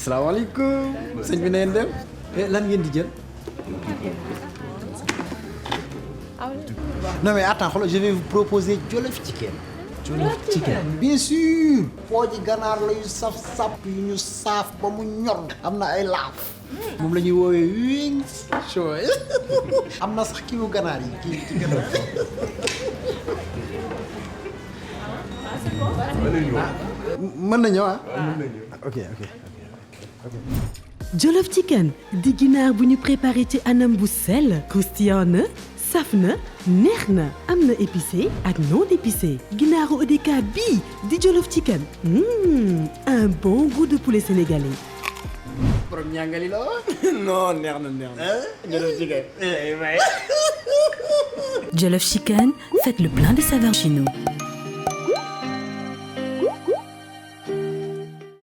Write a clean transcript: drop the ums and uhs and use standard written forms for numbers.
salaamaaleykum. sëñ bi na ngeen dem. lan ngeen di jël. non mais attends xoolal je vais vous proposer Jollof Chicken. Jollof Chicken bien sûr. pooji ganaar la yu saf sap yu ñu saaf ba mu ñor. am na ay laaf. moom la ñuy woowee wings show am na sax kiiwu ganaar yi kii ci ganaar. mën na ñëw ah. ok. Jollof Chicken di ginaar bu ñu préparé ci anam bu sell croustillant na saf na neex na am na épicé ak non épicé ginaaru EDK bii di Jollof Chicken un bon goût de poulet sénégalais. borom ñàngali la non neex na. Jollof Chicken. Jollof Chicken, faites le plein de saveurs chez nous.